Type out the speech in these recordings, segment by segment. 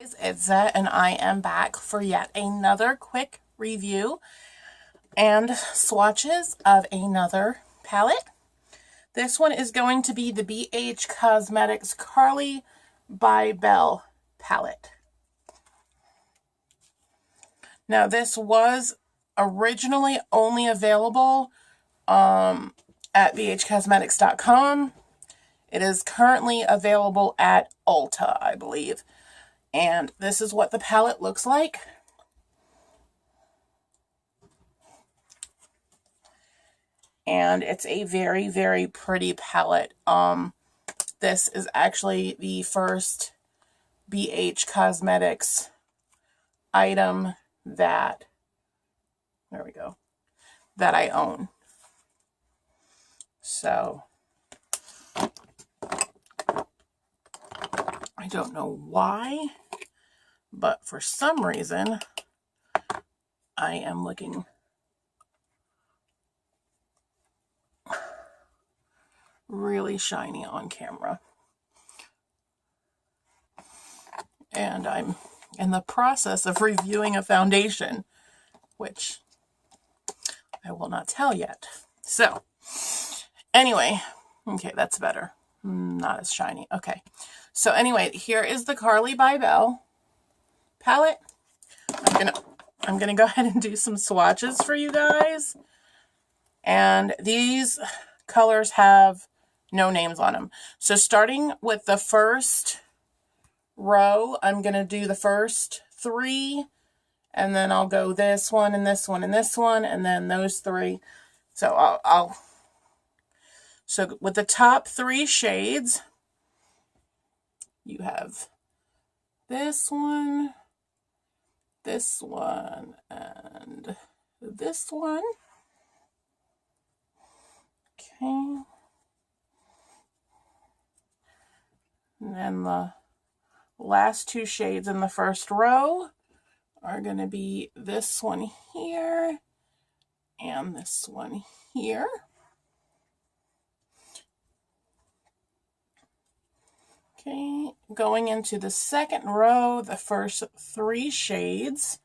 It's Zet, and I am back for yet another quick review and swatches of another palette. This one is going to be the BH Cosmetics Carli Bybel palette. Now, this was originally only available at bhcosmetics.com. It is currently available at Ulta, I believe. And this is what the palette looks like. And it's a very, very pretty palette. This is actually the first BH Cosmetics item that, there we go, that I own. So, I don't know why, but for some reason, I am looking really shiny on camera. And I'm in the process of reviewing a foundation, which I will not tell yet. So, anyway, okay, that's better. Not as shiny. Okay. So anyway, here is the Carli Bybel palette. I'm gonna go ahead and do some swatches for you guys. And these colors have no names on them. So starting with the first row, I'm gonna do the first three, and then I'll go this one and this one and this one, and then those three. So so with the top three shades, you have this one, and this one. Okay. And then the last two shades in the first row are going to be this one here and this one here. Okay, going into the second row, the first three shades.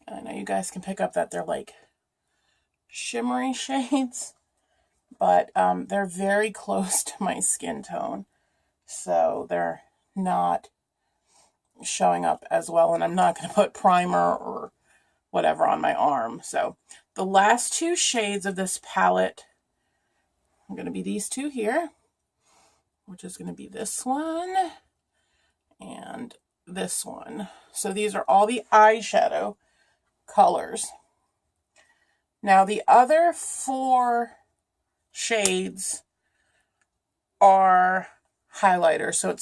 I know you guys can pick up that they're like shimmery shades, but they're very close to my skin tone, so they're not showing up as well, and I'm not going to put primer or whatever on my arm. So the last two shades of this palette are going to be these two here, which is going to be this one and this one. So these are all the eyeshadow colors. Now the other four shades are highlighters. So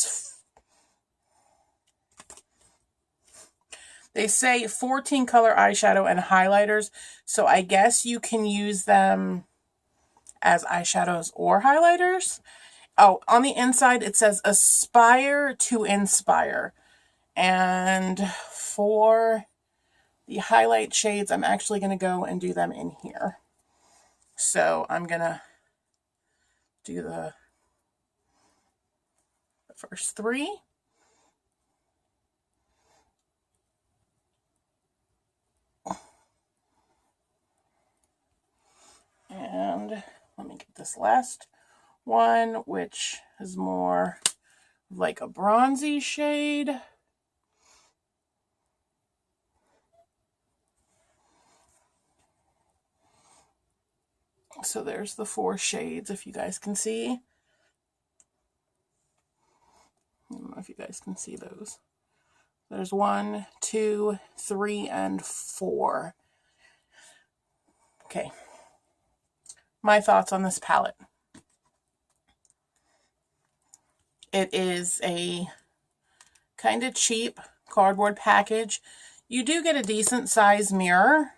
they say 14 color eyeshadow and highlighters. So I guess you can use them as eyeshadows or highlighters. Oh, on the inside it says aspire to inspire. And for the highlight shades, I'm actually going to go and do them in here. So I'm going to do the first three. And let me get this last one, which is more like a bronzy shade. So there's the four shades, if you guys can see. I don't know if you guys can see those. There's 1, 2, 3, and 4. Okay. My thoughts on this palette. It is a kind of cheap cardboard package. You do get a decent size mirror,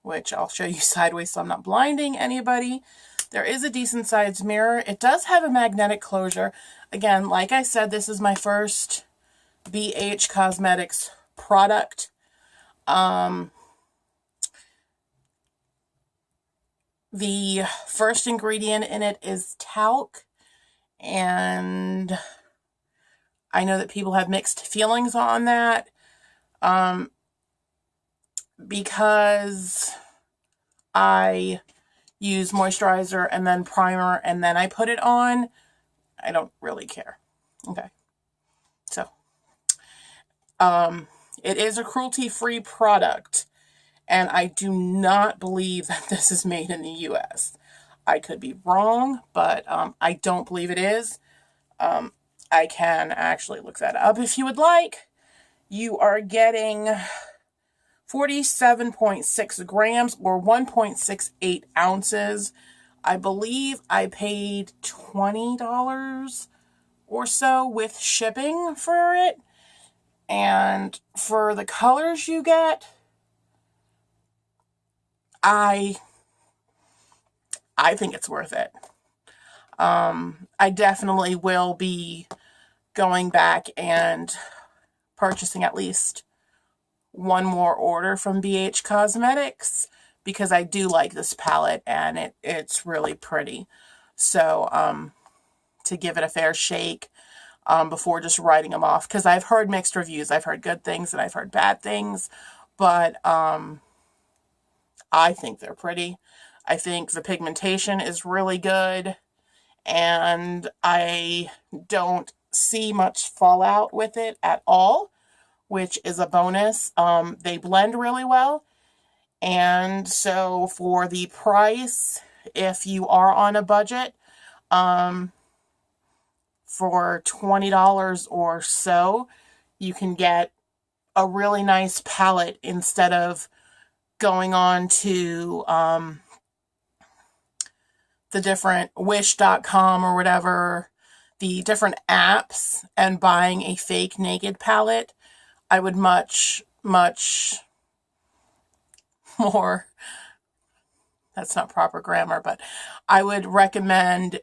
which I'll show you sideways so I'm not blinding anybody. There is a decent sized mirror. It does have a magnetic closure. Again, like I said, this is my first BH Cosmetics product. The first ingredient in it is talc, and I know that people have mixed feelings on that, because I use moisturizer and then primer and then I put it on. I don't really care. Okay. So, it is a cruelty-free product, and I do not believe that this is made in the US. I could be wrong, but I don't believe it is. I can actually look that up if you would like. You are getting 47.6 grams or 1.68 ounces. I believe I paid $20 or so with shipping for it. And for the colors you get, I think it's worth it. I definitely will be going back and purchasing at least one more order from BH Cosmetics, because I do like this palette and it's really pretty. So to give it a fair shake before just writing them off, because I've heard mixed reviews. I've heard good things and I've heard bad things, but I think they're pretty. I think the pigmentation is really good, and I don't see much fallout with it at all, which is a bonus. They blend really well, and so for the price, if you are on a budget, for $20 or so, you can get a really nice palette instead of going on to the different wish.com or whatever, the different apps, and buying a fake naked palette. I would much more, that's not proper grammar, but I would recommend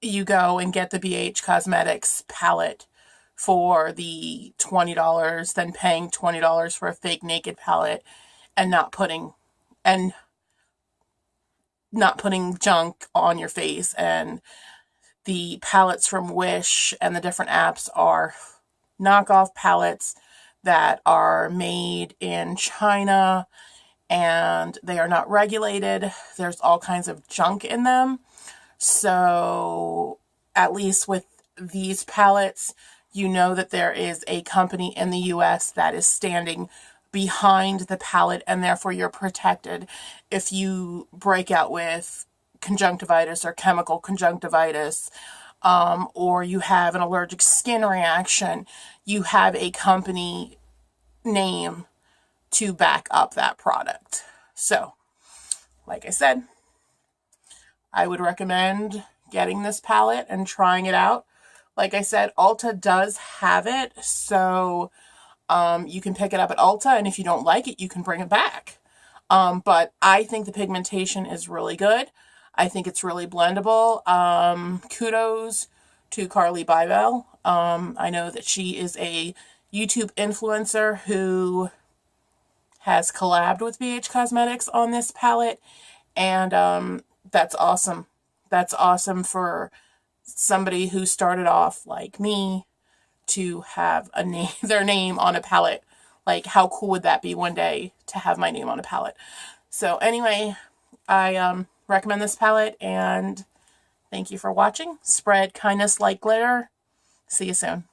you go and get the BH Cosmetics palette for the $20 than paying $20 for a fake naked palette and not putting junk on your face. And the palettes from Wish and the different apps are knockoff palettes that are made in China, and they are not regulated. There's all kinds of junk in them. So at least with these palettes, you know that there is a company in the US that is standing behind the palette, and therefore you're protected if you break out with conjunctivitis or chemical conjunctivitis, or you have an allergic skin reaction. You have a company name to back up that product. So, like I said, I would recommend getting this palette and trying it out. Like I said, Ulta does have it, so you can pick it up at Ulta, and if you don't like it, you can bring it back. But I think the pigmentation is really good. I think it's really blendable. Kudos to Carli Bybel. I know that she is a YouTube influencer who has collabed with BH Cosmetics on this palette, and that's awesome. That's awesome for somebody who started off like me to have their name on a palette. Like, how cool would that be one day to have my name on a palette? So anyway, I recommend this palette, and thank you for watching. Spread kindness like glitter. See you soon.